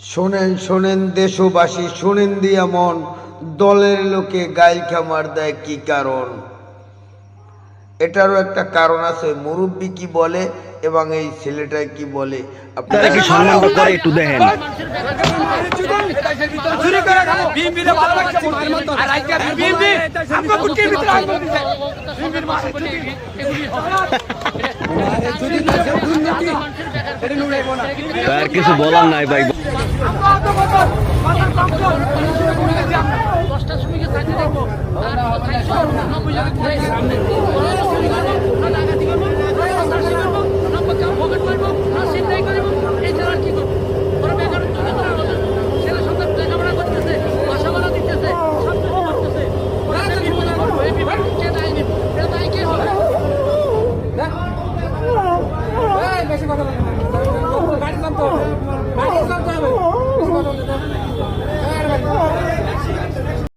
শোনেন শোনেন দেশবাসী, শোনেন দিয়া মন, দলের লোকে গাইল খামার দেয় কি কারণ? এটারও একটা কারণ আছে। মুরব্বী কি বলে এবং এই ছেলেটা কি বলে আপনারা কি সম্মানটা করে একটু দেখেন। তার কিছু বলার নাই ভাই। 10টা শ্রমিকের চাকরি দেখবো, আর 490 জনের সামনে